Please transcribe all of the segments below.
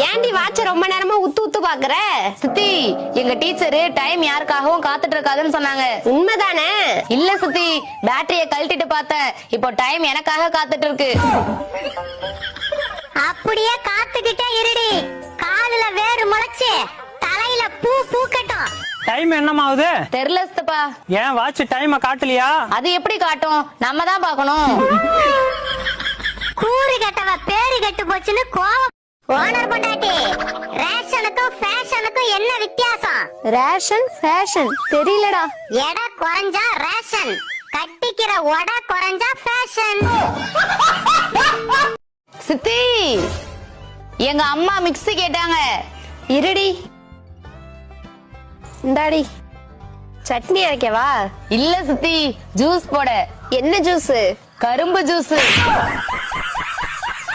ஏண்டி வாட்ச ரொம்ப நேரமா உத்து உத்து பாக்குற? சித்தி, எங்க டீச்சரு டைம் யாருக்காகவும் காத்துட்டு இருக்காதுன்னு சொன்னாங்க. உண்மைதானே? இல்ல சித்தி, பேட்டரிய கழட்டிட்டு பார்த்தேன். இப்போ டைம் எனக்காக காத்துட்டு இருக்கு. அப்படியே காத்துக்கிட்டே இருடி. காலுல வேறு முளைச்சு தலையில பூ பூக்கட்டும். டைம் என்னமாவுது? தெரியல சித்தப்பா. ஏன் வாட்ச் டைம் காட்டலையா? அது எப்படி காட்டும்? நம்ம தான் பாக்கணும். கூறு கட்டவ பேரு கெட்டு போச்சுன்னு கோவம். ஓனர் பொண்டாட்டி, ரேஷனுக்கும் ஃபேஷனுக்கும் என்ன வித்தியாசம்? ரேஷன் ஃபேஷன் தெரியலடா. எடை குறைஞ்சா ரேஷன், கட்டிக்கிற உடை குறைஞ்சா ஃபேஷன். சித்தி, எங்க அம்மா மிக்ஸி கேட்டாங்க. இருடி, இந்தாடி சட்னி அரைக்கவா? இல்ல சித்தி, ஜூஸ் போட. என்ன ஜூஸ்? கரும்பு ஜூஸ்.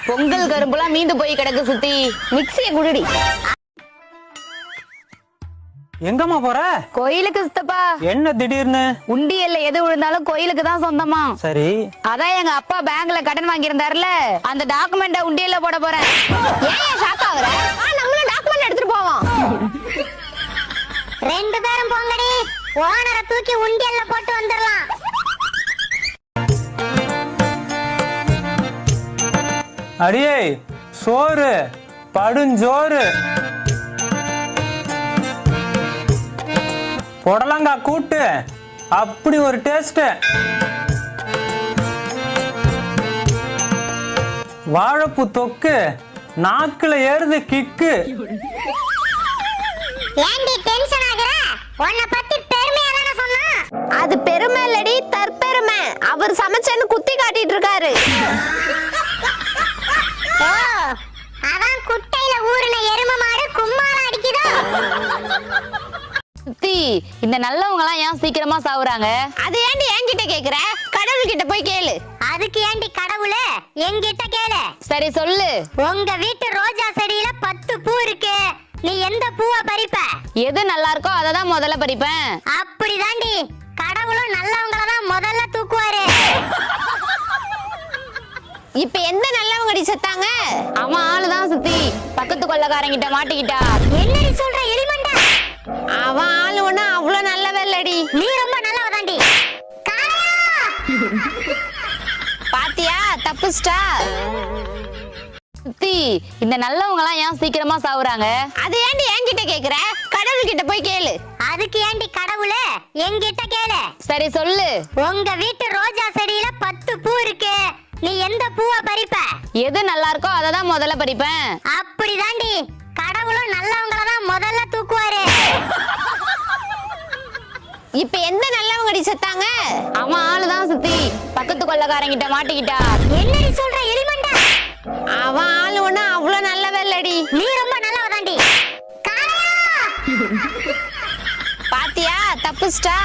பொங்கல் கரும்புலாம் மீந்து போய் கிடக்கு சித்தி. மிக்ஸியை குடுடி. எங்கம்மா போற? கோயிலுக்கு சித்தப்பா. என்ன திடீர்னு? உண்டியல்ல எது விழுந்தாலும் கோயிலுக்கு தான் சொந்தமா. சரி, அதான் எங்க அப்பா பேங்க்ல கடன் வாங்கியிருந்தாருல, அந்த டாக்குமெண்ட உண்டியல்ல போட போறேன். ஏன் ஷாக் ஆகுற? நம்மளும் டாக்குமெண்ட் எடுத்துட்டு போவோம். ரெண்டு பேரும் போங்கடி, ஓனரை தூக்கி உண்டியல்ல போட்டு வந்துடலாம். அடியே சோறு படுஞ்சோறு, புடலங்கா கூட்டு, அப்படி ஒரு டேஸ்ட். வாழைப்பூ தொக்கு, நாக்குல ஏறுது கிக்கு. ஏண்டி டென்ஷன் ஆகுற? உன்னை பத்தி பெருமையா தானே சொன்னா? அது பெருமை இல்லடி, தற்பெருமை. அவர் சமைச்சேன்னு குத்தி காட்டிட்டு இருக்காரு. ஓ, அதான் குட்டையில ஊறின எருமை மாடு கும்மாளம் அடிக்குதோ? சித்தி, இந்த நல்லவங்க எல்லாம் ஏன் சீக்கிரமா சாவுறாங்க? அது ஏண்டி என்கிட்ட கேக்குற? கடவுள் கிட்ட போய் கேளு. அதுக்கு ஏண்டி கடவுளே என்கிட்ட கேளு. சரி சொல்லு. உங்க வீட்டு ரோஜா செடியில 10 பூ இருக்கு, நீ எந்த பூவை பறிப்ப? எது நல்லா இருக்கோ அதை தான் முதல்ல பறிப்பேன். அப்படிதாண்டி, கடவுளும் நல்லவங்கள தான் முதல்ல தூக்குவாரு. இப்ப எந்த நல்லவங்கடி செத்தாங்க? அவன் ஆளுதான் சித்தி, பக்கத்து கொள்ளக்காரங்கிட்ட மாட்டிக்கிட்டா. என்னடி சொல்ற எலிமண்டா? அவன் ஆளு ஒண்ணு அவ்வளவு நல்லவ இல்லடி. நீ ரொம்ப நல்லவதாண்டி. பாத்தியா, தப்புஸ்டா. சித்தி, இந்த நல்லவங்க எல்லாம் ஏன் சீக்கிரமா சாவுறாங்க? அது ஏண்டி என்கிட்ட கேக்குற? கடவுள் கிட்ட போய் கேளு. அதுக்கு ஏண்டி கடவுளே என்கிட்ட கேளு. சரி சொல்லு. உங்க வீட்டு ரோஜா செடியில 10 பூ இருக்கு, நீ எந்த பூவை பறிப்ப? எது நல்லா இருக்கோ அதை தான் முதல்ல பறிப்பேன். அப்படிதாண்டி, கடவுளும் நல்லவங்கள தான் முதல்ல தூக்குவாரு. இப்ப எந்த நல்லவங்கடி செத்தாங்க? அவன் ஆளுதான் சித்தி, பக்கத்து கொள்ளக்காரங்கிட்ட மாட்டிக்கிட்டா. என்னடி சொல்ற எலிமண்டா? அவன் ஆளு ஒண்ணு அவ்வளவு நல்லவ இல்லடி. நீ ரொம்ப நல்லவதாண்டி. பாத்தியா, தப்புஸ்டா.